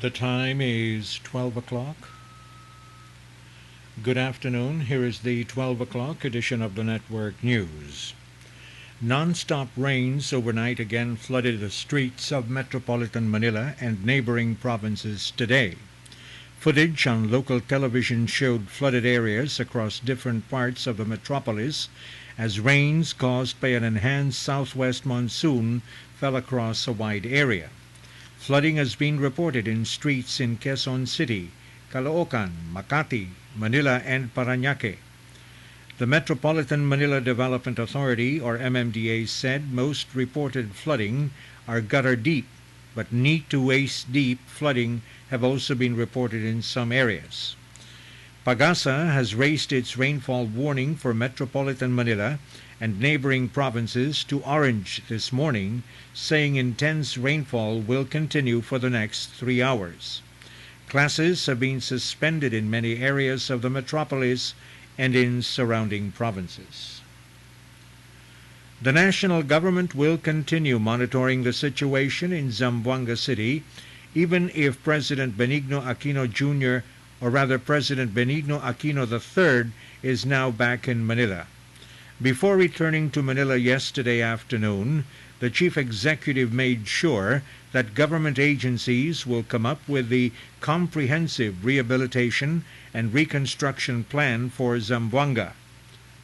The time is 12 o'clock. Good afternoon. Here is the 12 o'clock edition of the Network News. Non-stop rains overnight again flooded the streets of metropolitan Manila and neighboring provinces today. Footage on local television showed flooded areas across different parts of the metropolis as rains caused by an enhanced southwest monsoon fell across a wide area. Flooding has been reported in streets in Quezon City, Caloocan, Makati, Manila, and Parañaque. The Metropolitan Manila Development Authority, or MMDA, said most reported flooding are gutter deep, but knee-to-waist deep flooding have also been reported in some areas. Pagasa has raised its rainfall warning for Metropolitan Manila and neighboring provinces to orange this morning, saying intense rainfall will continue for the next 3 hours. Classes have been suspended in many areas of the metropolis and in surrounding provinces. The national government will continue monitoring the situation in Zamboanga City, even if President Benigno Aquino Jr., or rather President Benigno Aquino III, is now back in Manila. Before returning to Manila yesterday afternoon, the chief executive made sure that government agencies will come up with the comprehensive rehabilitation and reconstruction plan for Zamboanga.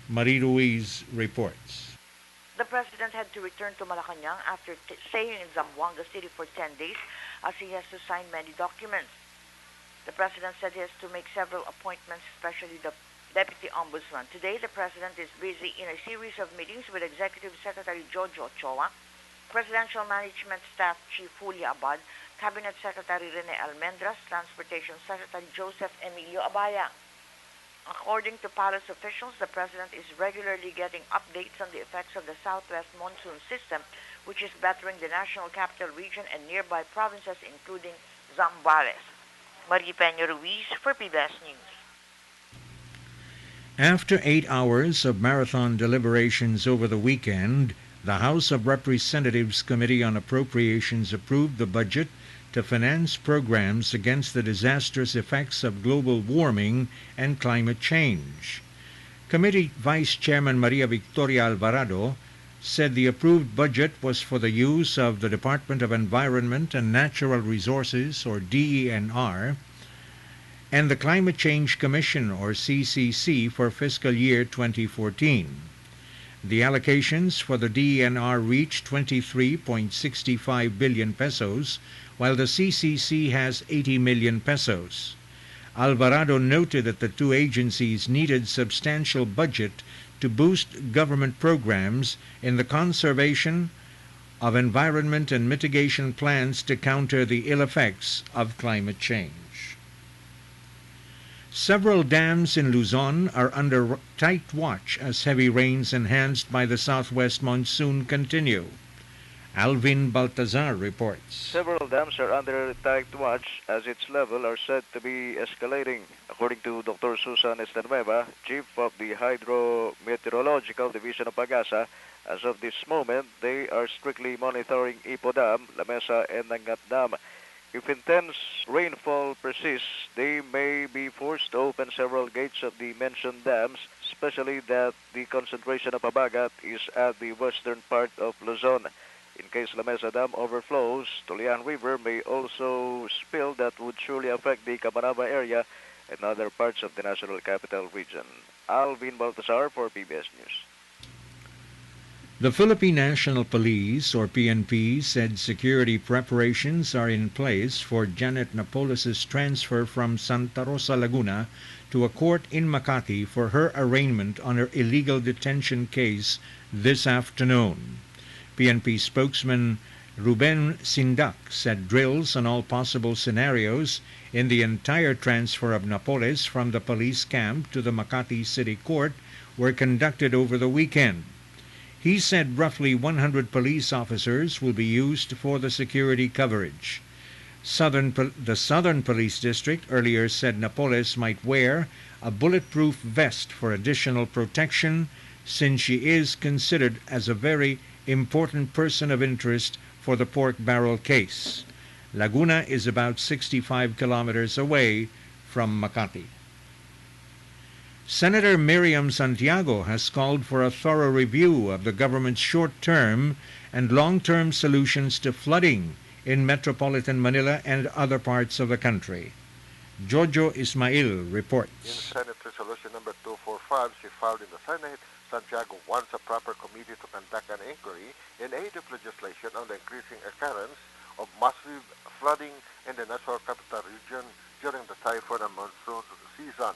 Marie Ruiz reports. The president had to return to Malacanang after staying in Zamboanga City for 10 days as he has to sign many documents. The president said he has to make several appointments, especially the Deputy Ombudsman. Today, the president is busy in a series of meetings with Executive Secretary Jojo Ochoa, Presidential Management Staff Chief Julia Abad, Cabinet Secretary Rene Almendras, Transportation Secretary Joseph Emilio Abaya. According to palace officials, the president is regularly getting updates on the effects of the southwest monsoon system, which is battering the national capital region and nearby provinces, including Zambales. Marie Peña Ruiz for PBS News. After 8 hours of marathon deliberations over the weekend, the House of Representatives Committee on Appropriations approved the budget to finance programs against the disastrous effects of global warming and climate change. Committee Vice Chairman Maria Victoria Alvarado said the approved budget was for the use of the Department of Environment and Natural Resources, or DENR, and the Climate Change Commission, or CCC, for fiscal year 2014. The allocations for the DENR reached 23.65 billion pesos, while the CCC has 80 million pesos. Alvarado noted that the two agencies needed substantial budget to boost government programs in the conservation of environment and mitigation plans to counter the ill effects of climate change. Several dams in Luzon are under tight watch as heavy rains enhanced by the southwest monsoon continue. Alvin Baltazar reports. Several dams are under tight watch as its level are said to be escalating. According to Dr. Susan Estanueva, chief of the Hydrometeorological Division of Pagasa, as of this moment, they are strictly monitoring Ipo Dam, La Mesa, and Nangat Dam. If intense rainfall persists, they may be forced to open several gates of the mentioned dams, especially that the concentration of Habagat is at the western part of Luzon. In case La Mesa Dam overflows, Tulian River may also spill that would surely affect the Cabanaba area and other parts of the National Capital Region. Alvin Baltasar for PBS News. The Philippine National Police, or PNP, said security preparations are in place for Janet Napoles' transfer from Santa Rosa, Laguna to a court in Makati for her arraignment on her illegal detention case this afternoon. PNP spokesman Ruben Sindak said drills on all possible scenarios in the entire transfer of Napoles from the police camp to the Makati City Court were conducted over the weekend. He said roughly 100 police officers will be used for the security coverage. The Southern Police District earlier said Napoles might wear a bulletproof vest for additional protection since she is considered as a very important person of interest for the pork barrel case. Laguna is about 65 kilometers away from Makati. Senator Miriam Santiago has called for a thorough review of the government's short-term and long-term solutions to flooding in metropolitan Manila and other parts of the country. Jojo Ismail reports. In Senate Resolution number 245, she filed in the Senate, Santiago wants a proper committee to conduct an inquiry in aid of legislation on the increasing occurrence of massive flooding in the National Capital Region during the typhoon and monsoon season.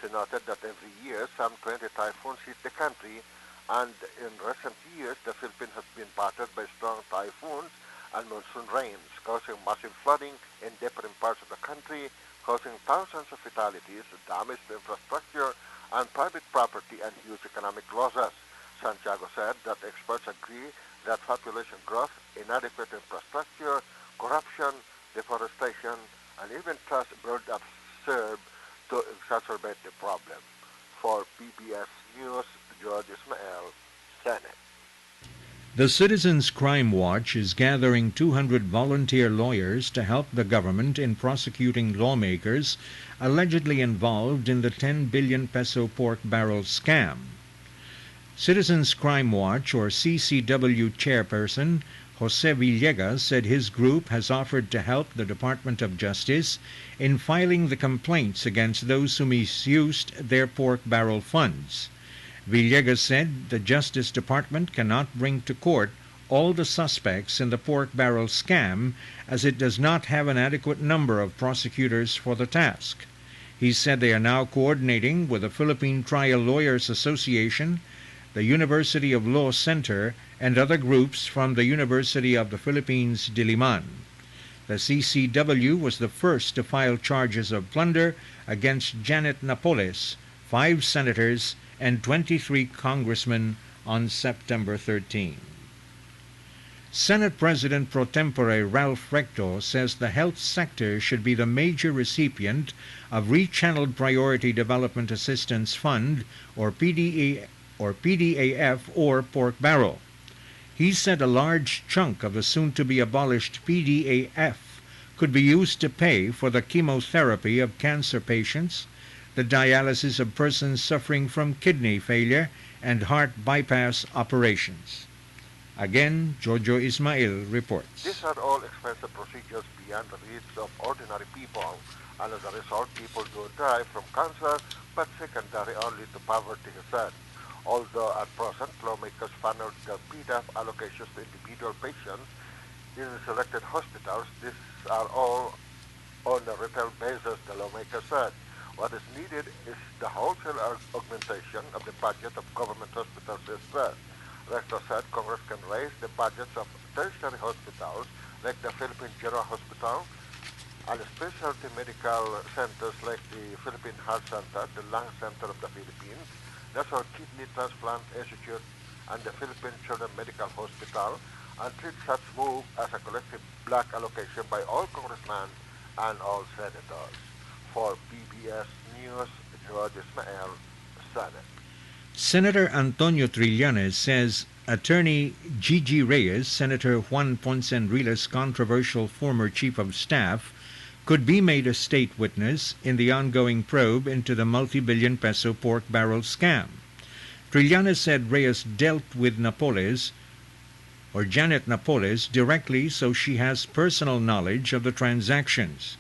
She noted that every year some 20 typhoons hit the country, and in recent years the Philippines has been battered by strong typhoons and monsoon rains, causing massive flooding in different parts of the country, causing thousands of fatalities, damage to infrastructure and private property, and huge economic losses. Santiago said that experts agree that population growth, inadequate infrastructure, corruption, deforestation, and even trust build-up serve to exacerbate the problem. For PBS News, George Ismael, Senate. The Citizens Crime Watch is gathering 200 volunteer lawyers to help the government in prosecuting lawmakers allegedly involved in the 10 billion peso pork barrel scam. Citizens Crime Watch, or CCW chairperson Jose Villegas, said his group has offered to help the Department of Justice in filing the complaints against those who misused their pork barrel funds. Villegas said the Justice Department cannot bring to court all the suspects in the pork barrel scam, as it does not have an adequate number of prosecutors for the task. He said they are now coordinating with the Philippine Trial Lawyers Association, the University of Law Center, and other groups from the University of the Philippines, Diliman. The CCW was the first to file charges of plunder against Janet Napoles, 5 senators, and 23 congressmen on September 13. Senate President pro tempore Ralph Recto says the health sector should be the major recipient of Rechanneled Priority Development Assistance Fund, or PDAF, or pork barrel. He said a large chunk of the soon-to-be abolished PDAF could be used to pay for the chemotherapy of cancer patients, the dialysis of persons suffering from kidney failure, and heart bypass operations. Again, Jojo Ismail reports. These are all expensive procedures beyond the reach of ordinary people, and as a result, people do die from cancer, but secondary only to poverty, he said. Although at present, lawmakers funneled the PDAF allocations to individual patients in selected hospitals, these are all on a retail basis, the lawmaker said. What is needed is the wholesale augmentation of the budget of government hospitals, he stressed. Rector said Congress can raise the budgets of tertiary hospitals like the Philippine General Hospital and specialty medical centers like the Philippine Heart Center, the Lung Center of the Philippines, National Kidney Transplant Institute, and the Philippine Children's Medical Hospital, and treat such move as a collective block allocation by all congressmen and all senators. For PBS News, George Ismael, Senate. Senator Antonio Trillanes says attorney Gigi Reyes, Senator Juan Ponce Enrila's controversial former chief of staff, could be made a state witness in the ongoing probe into the multi-billion peso pork barrel scam. Trillanes said Reyes dealt with Napoles, or Janet Napoles, directly, so she has personal knowledge of the transactions.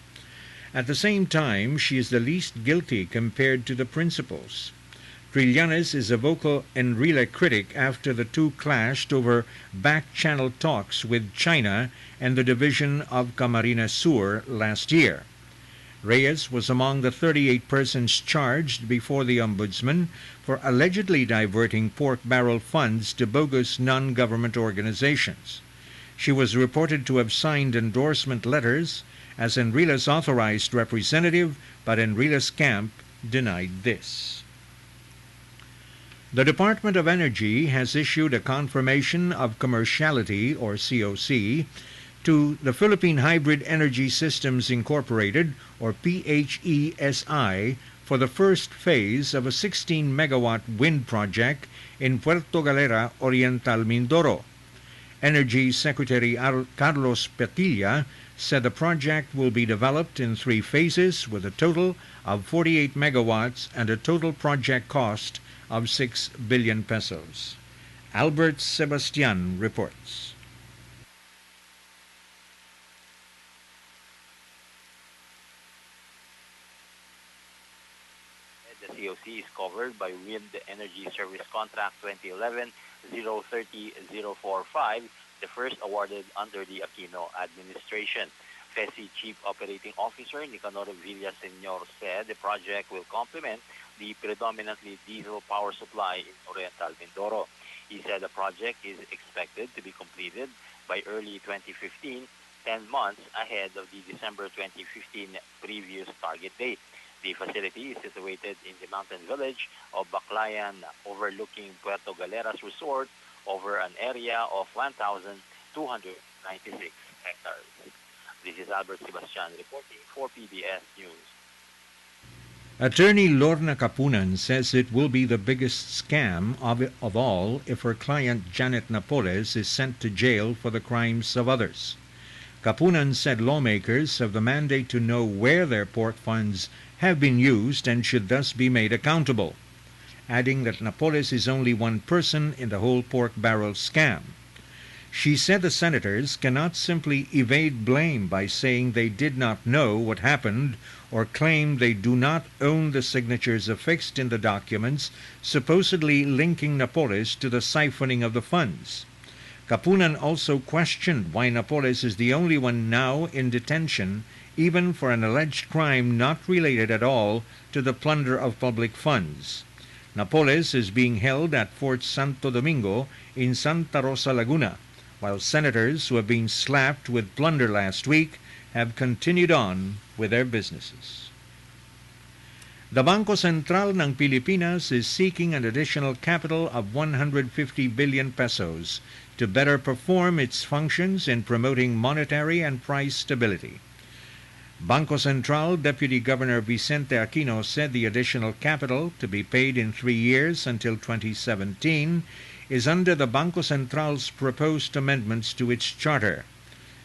At the same time, she is the least guilty compared to the principals. Trillanes is a vocal Enrile critic after the two clashed over back-channel talks with China and the division of Camarines Sur last year. Reyes was among the 38 persons charged before the Ombudsman for allegedly diverting pork barrel funds to bogus non-government organizations. She was reported to have signed endorsement letters as Enrila's authorized representative, but Enrila's camp denied this. The Department of Energy has issued a confirmation of commerciality, or COC, to the Philippine Hybrid Energy Systems Incorporated, or PhESI, for the first phase of a 16-megawatt wind project in Puerto Galera, Oriental Mindoro. Energy Secretary Carlos Petilla said the project will be developed in 3 phases with a total of 48 megawatts and a total project cost of 6 billion pesos. Albert Sebastian reports. The COC is covered by Wind Energy Service Contract 2011-030-045, the first awarded under the Aquino administration. PhST Chief Operating Officer Nicanor Villaseñor said the project will complement the predominantly diesel power supply in Oriental Mindoro. He said the project is expected to be completed by early 2015, 10 months ahead of the December 2015 previous target date. The facility is situated in the mountain village of Baclayan, overlooking Puerto Galeras Resort over an area of 1,296 hectares. This is Albert Sebastian reporting for PBS News. Attorney Lorna Capunan says it will be the biggest scam of all if her client Janet Napoles is sent to jail for the crimes of others. Capunan said lawmakers have the mandate to know where their pork funds have been used and should thus be made accountable, adding that Napoles is only one person in the whole pork barrel scam. She said the senators cannot simply evade blame by saying they did not know what happened or claim they do not own the signatures affixed in the documents supposedly linking Napoles to the siphoning of the funds. Capunan also questioned why Napoles is the only one now in detention, even for an alleged crime not related at all to the plunder of public funds. Napoles is being held at Fort Santo Domingo in Santa Rosa, Laguna, while senators who have been slapped with plunder last week have continued on with their businesses. The Bangko Sentral ng Pilipinas is seeking an additional capital of 150 billion pesos to better perform its functions in promoting monetary and price stability. Bangko Sentral Deputy Governor Vicente Aquino said the additional capital, to be paid in 3 years until 2017, is under the Bangko Central's proposed amendments to its charter.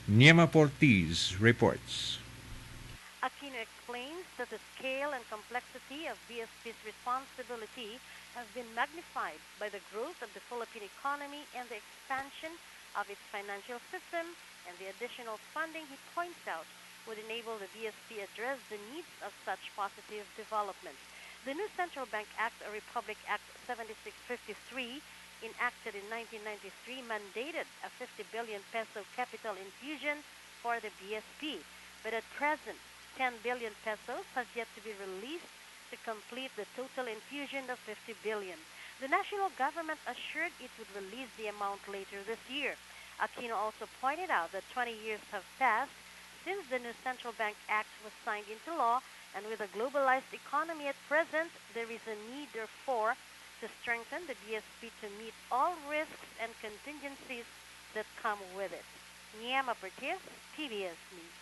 Niema Portiz reports. Aquino explains that the scale and complexity of BSP's responsibility have been magnified by the growth of the Philippine economy and the expansion of its financial system, and the additional funding, he points out, would enable the BSP address the needs of such positive developments. The new Central Bank Act, or Republic Act 7653, enacted in 1993, mandated a 50 billion peso capital infusion for the BSP, but at present, 10 billion pesos has yet to be released to complete the total infusion of 50 billion. The national government assured it would release the amount later this year. Aquino also pointed out that 20 years have passed since the new Central Bank Act was signed into law, and with a globalized economy at present, there is a need, therefore, to strengthen the BSP to meet all risks and contingencies that come with it. Niema Portiz, PBS News.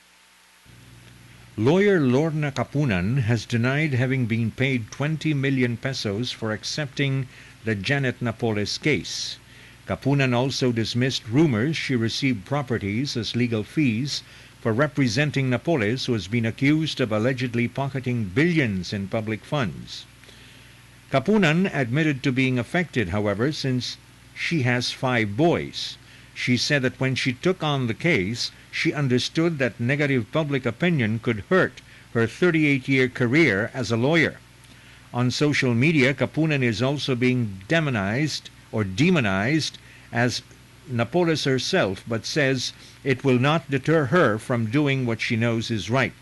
Lawyer Lorna Capunan has denied having been paid 20 million pesos for accepting the Janet Napoles case. Capunan also dismissed rumors she received properties as legal fees for representing Napoles, who has been accused of allegedly pocketing billions in public funds. Capunan admitted to being affected, however, since she has 5 boys. She said that when she took on the case, she understood that negative public opinion could hurt her 38-year career as a lawyer. On social media, Capunan is also being demonized as Napoles herself, but says it will not deter her from doing what she knows is right.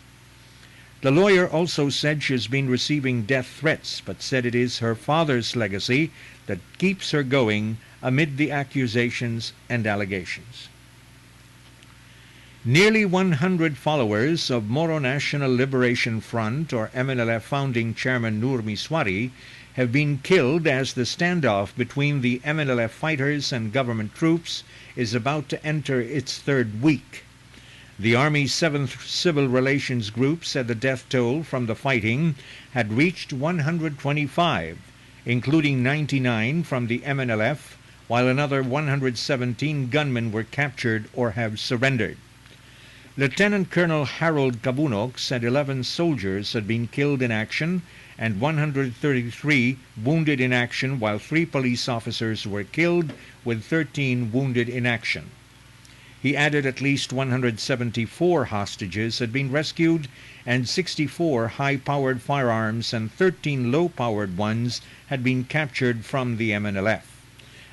The lawyer also said she has been receiving death threats, but said it is her father's legacy that keeps her going amid the accusations and allegations. Nearly 100 followers of Moro National Liberation Front, or MNLF founding chairman Nur Miswari, have been killed as the standoff between the MNLF fighters and government troops is about to enter its 3rd week. The Army's 7th Civil Relations Group said the death toll from the fighting had reached 125, including 99 from the MNLF, while another 117 gunmen were captured or have surrendered. Lieutenant Colonel Harold Kabunok said 11 soldiers had been killed in action and 133 wounded in action, while 3 police officers were killed with 13 wounded in action. He added at least 174 hostages had been rescued and 64 high-powered firearms and 13 low-powered ones had been captured from the MNLF.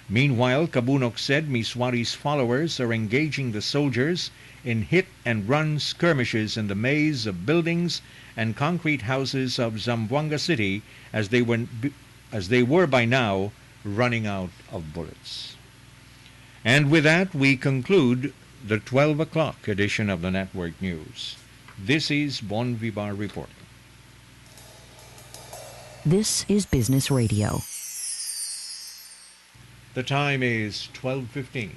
Meanwhile, Kabunok said Miswari's followers are engaging the soldiers in hit-and-run skirmishes in the maze of buildings and concrete houses of Zamboanga City as they were by now running out of bullets. And with that, we conclude the 12 o'clock edition of the Network News. This is Bon Vibar reporting. This is Business Radio. The time is 12:15.